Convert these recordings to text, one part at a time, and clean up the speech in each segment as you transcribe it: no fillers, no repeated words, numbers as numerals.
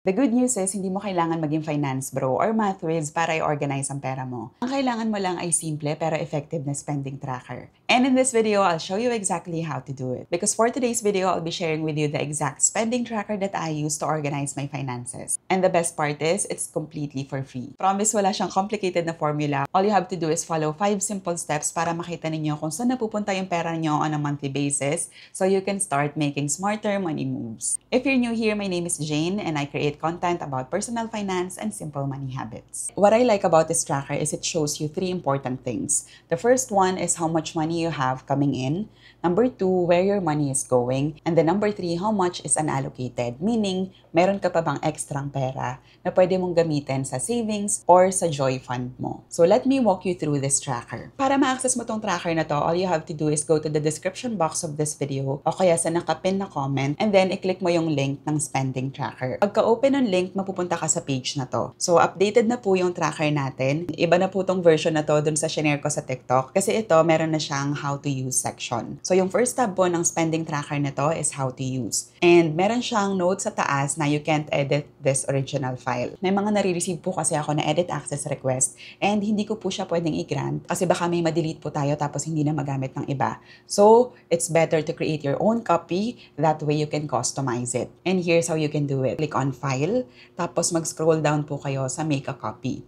The good news is, hindi mo kailangan maging finance bro or math whiz para i-organize ang pera mo. Ang kailangan mo lang ay simple pero effective na spending tracker. And in this video, I'll show you exactly how to do it. Because for today's video, I'll be sharing with you the exact spending tracker that I use to organize my finances. And the best part is, it's completely for free. Promise, wala siyang complicated na formula. All you have to do is follow 5 simple steps para makita ninyo kung saan napupunta yung pera niyo on a monthly basis so you can start making smarter money moves. If you're new here, my name is Jane and I create content about personal finance and simple money habits. What I like about this tracker is it shows you 3 important things. The first one is how much money you have coming in. Number 2, where your money is going. And then number 3, how much is unallocated. Meaning, meron ka pa bang extrang pera na pwede mong gamitin sa savings or sa joy fund mo. So let me walk you through this tracker. Para ma-access mo tong tracker na to, all you have to do is go to the description box of this video o kaya sa nakapin na comment and then i-click mo yung link ng spending tracker. Pagka-open ng link, mapupunta ka sa page na to. So updated na po yung tracker natin. Iba na po tong version na to dun sa shinare ko sa TikTok kasi ito meron na siyang how to use section. So yung first tab po ng spending tracker na to is how to use. And meron siyang note sa taas na you can't edit this original file. May mga nare-receive po kasi ako na edit access request and hindi ko po siya pwedeng i-grant kasi baka may ma-delete po tayo tapos hindi na magamit ng iba. So it's better to create your own copy, that way you can customize it. And here's how you can do it. Click on File, tapos mag-scroll down po kayo sa Make a Copy.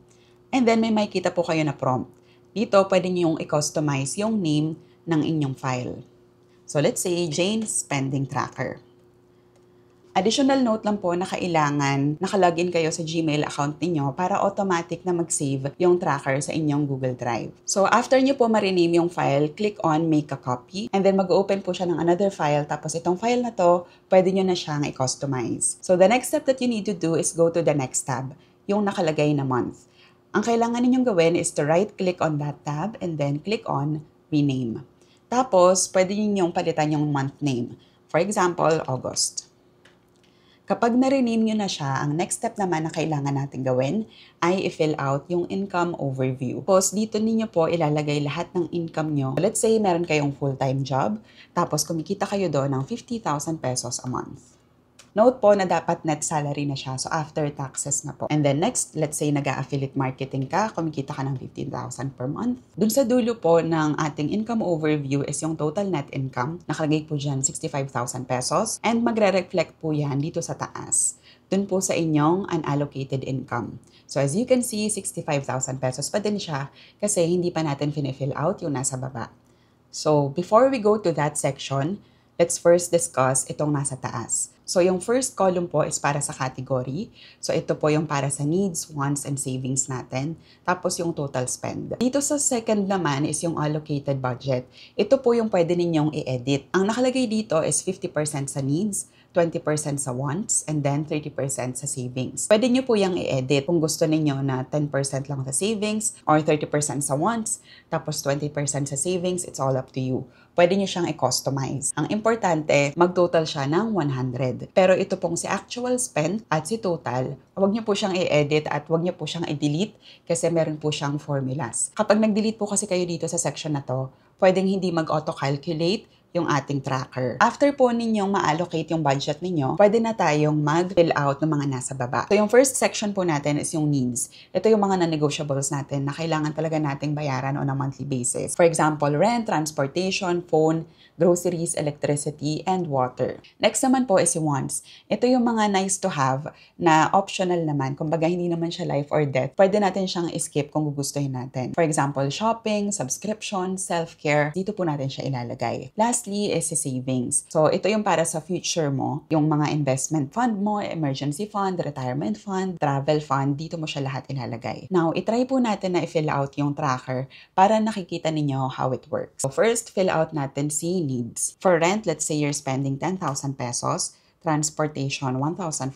And then may makikita po kayo na prompt. Dito pwede nyo yung i-customize yung name ng inyong file. So let's say Jane Spending Tracker. Additional note lang po na kailangan nakalogin kayo sa Gmail account niyo para automatic na mag-save yung tracker sa inyong Google Drive. So after nyo po ma-rename yung file, click on Make a Copy and then mag-open po siya ng another file tapos itong file na to, pwede nyo na siyang i-customize. So the next step that you need to do is go to the next tab, yung nakalagay na month. Ang kailangan ninyong gawin is to right-click on that tab and then click on Rename. Tapos, pwede ninyong palitan yung month name. For example, August. Kapag na-rename nyo na siya, ang next step naman na kailangan natin gawin ay i-fill out yung income overview. Tapos, dito ninyo po ilalagay lahat ng income nyo. Let's say, meron kayong full-time job, tapos kumikita kayo doon ng 50,000 pesos a month. Note po na dapat net salary na siya, so after taxes na po. And then next, let's say nag-affiliate marketing ka, kumikita ka ng 15,000 per month. Dun sa dulo po ng ating income overview is yung total net income. Nakalagay po dyan 65,000 pesos and magre-reflect po yan dito sa taas. Dun po sa inyong unallocated income. So as you can see, 65,000 pesos pa din siya kasi hindi pa natin finifill out yung nasa baba. So before we go to that section, let's first discuss itong nasa taas. So, yung first column po is para sa category. So, ito po yung para sa needs, wants, and savings natin. Tapos, yung total spend. Dito sa second naman is yung allocated budget. Ito po yung pwede ninyong i-edit. Ang nakalagay dito is 50% sa needs, 20% sa wants, and then 30% sa savings. Pwede nyo po yung i-edit kung gusto ninyo na 10% lang sa savings or 30% sa wants, tapos 20% sa savings, it's all up to you. Pwede nyo siyang i-customize. Ang importante, mag-total siya ng 100. Pero ito pong si actual spend at si total, huwag nyo po siyang i-edit at huwag nyo po siyang i-delete kasi meron po siyang formulas. Kapag nag-delete po kasi kayo dito sa section na to, pwedeng hindi mag-auto-calculate yung ating tracker. After po ninyong ma-allocate yung budget ninyo, pwede na tayong mag-fill out ng mga nasa baba. So yung first section po natin is yung needs. Ito yung mga non-negotiables natin na kailangan talaga nating bayaran on a monthly basis. For example, rent, transportation, phone, groceries, electricity, and water. Next naman po is yung wants. Ito yung mga nice to have na optional naman. Kumbaga, hindi naman siya life or death. Pwede natin siyang skip kung gugustuhin natin. For example, shopping, subscription, self-care. Dito po natin siya ilalagay. Lastly is si savings. So, ito yung para sa future mo. Yung mga investment fund mo, emergency fund, retirement fund, travel fund. Dito mo siya lahat ilalagay. Now, itry po natin na i-fill out yung tracker para nakikita ninyo how it works. So, first, fill out natin si needs. For rent, let's say you're spending 10,000 pesos, transportation 1,500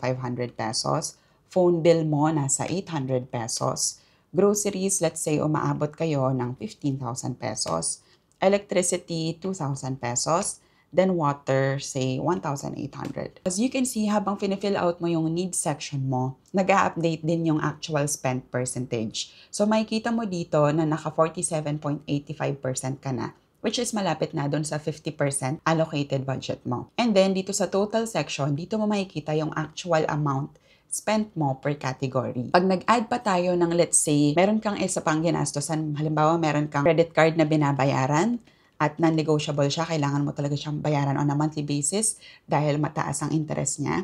pesos, phone bill mo nasa 800 pesos, groceries, let's say umaabot kayo ng 15,000 pesos, electricity 2,000 pesos, then water, say 1,800. As you can see, habang finifill out mo yung needs section mo, nag-a-update din yung actual spend percentage. So makikita mo dito na naka 47.85% ka na, which is malapit na doon sa 50% allocated budget mo. And then, dito sa total section, dito mo makikita yung actual amount spent mo per category. Pag nag-add pa tayo ng let's say, meron kang isa pang ginastosan, halimbawa meron kang credit card na binabayaran at non-negotiable siya, kailangan mo talaga siyang bayaran on a monthly basis dahil mataas ang interest niya.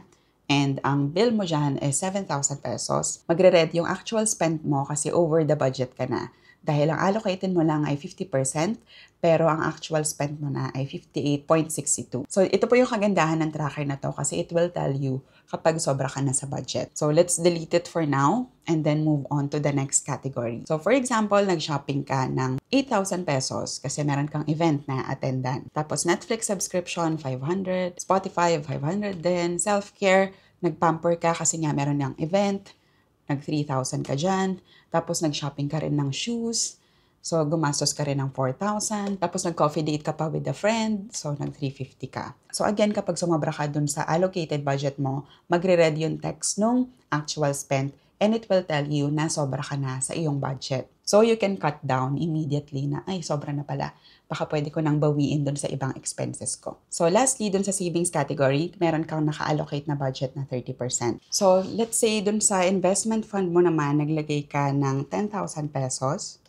And ang bill mo dyan is 7,000 pesos. Magre-red yung actual spend mo kasi over the budget ka na. Dahil ang allocated mo lang ay 50%, pero ang actual spend mo na ay 58.62. So, ito po yung kagandahan ng tracker na to kasi it will tell you kapag sobra ka na sa budget. So, let's delete it for now and then move on to the next category. So, for example, nag-shopping ka ng 8,000 pesos kasi meron kang event na attendan. Tapos, Netflix subscription, 500. Spotify, 500 din. Self-care, nag-pamper ka kasi nga meron ng event. Nag-3,000 ka dyan. Tapos nag-shopping ka rin ng shoes. So, gumastos ka rin ng 4,000. Tapos nag-coffee date ka pa with a friend. So, nag-350 ka. So, again, kapag sumabra ka dun sa allocated budget mo, magre-read yung text nung actual spend and it will tell you na sobra ka na sa iyong budget. So, you can cut down immediately na, ay, sobra na pala. Baka pwede ko nang bawiin dun sa ibang expenses ko. So, lastly, dun sa savings category, meron kang naka-allocate na budget na 30%. So, let's say dun sa investment fund mo naman, naglagay ka ng 10,000 pesos.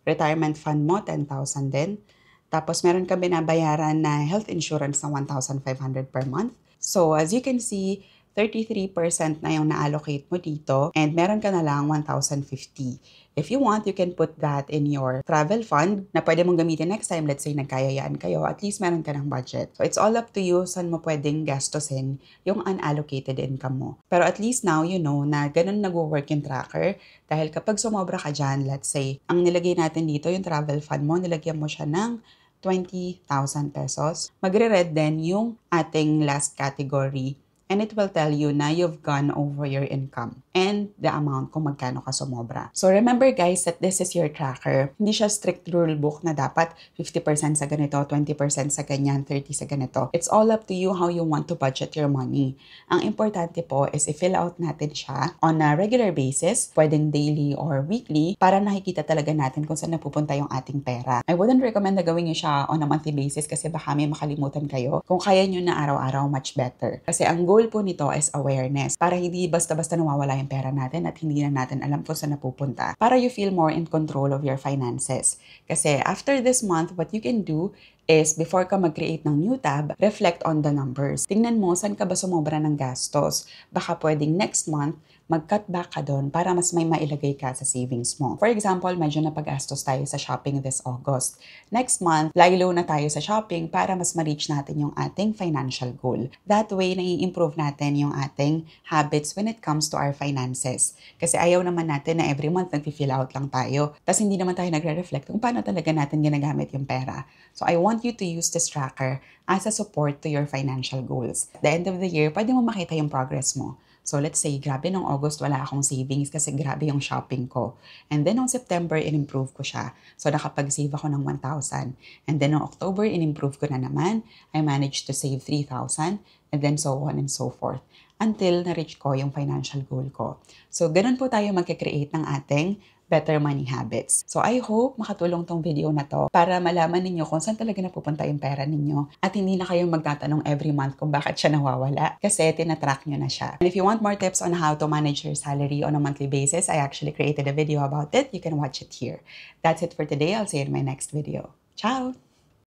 Retirement fund mo, 10,000 din. Tapos, meron ka binabayaran na health insurance na 1,500 per month. So, as you can see, 33% na yung na-allocate mo dito and meron ka na lang 1,050. If you want, you can put that in your travel fund na pwede mong gamitin next time. Let's say nagkayayaan kayo, at least meron ka ng budget. So it's all up to you saan mo pwedeng gastusin yung unallocated income mo. Pero at least now you know na ganun nag-work yung tracker dahil kapag sumobra ka dyan, let's say, ang nilagay natin dito, yung travel fund mo, nilagyan mo siya ng 20,000 pesos. Magre-red din yung ating last category and it will tell you na you've gone over your income and the amount kung magkano ka sumobra. So remember guys that this is your tracker. Hindi siya strict rule book na dapat 50% sa ganito, 20% sa ganyan, 30% sa ganito. It's all up to you how you want to budget your money. Ang importante po is i-fill out natin siya on a regular basis, pwedeng daily or weekly, para nakikita talaga natin kung saan napupunta yung ating pera. I wouldn't recommend na gawin niyo siya on a monthly basis kasi baka may makalimutan kayo. Kung kaya niyo na araw-araw, much better. Kasi ang goal po nito is awareness. Para hindi basta-basta nawawala yung pera natin at hindi na natin alam kung saan napupunta. Para you feel more in control of your finances. Kasi after this month, what you can do is before ka mag-create ng new tab, reflect on the numbers. Tingnan mo saan ka ba sumobra ng gastos. Baka pwedeng next month, mag-cut back ka doon para mas may mailagay ka sa savings mo. For example, medyo napagastos tayo sa shopping this August. Next month, lie-low na tayo sa shopping para mas ma-reach natin yung ating financial goal. That way, nai-improve natin yung ating habits when it comes to our finances. Kasi ayaw naman natin na every month nag-fill out lang tayo. Tapos hindi naman tayo nagre-reflect kung paano talaga natin ginagamit yung pera. So I want you to use this tracker as a support to your financial goals. At the end of the year, pwede mo makita yung progress mo. So let's say, grabe nung August wala akong savings kasi grabe yung shopping ko. And then nung September, in-improve ko siya. So nakapag-save ako ng 1,000. And then nung October, in-improve ko na naman. I managed to save 3,000. And then so on and so forth. Until na-reach ko yung financial goal ko. So ganun po tayo mag-create ng ating better money habits. So I hope makatulong tong video na to para malaman ninyo kung saan talaga napupunta yung pera ninyo at hindi na kayong magtatanong every month kung bakit siya nawawala kasi tinatrack nyo na siya. And if you want more tips on how to manage your salary on a monthly basis, I actually created a video about it. You can watch it here. That's it for today. I'll see you in my next video. Ciao!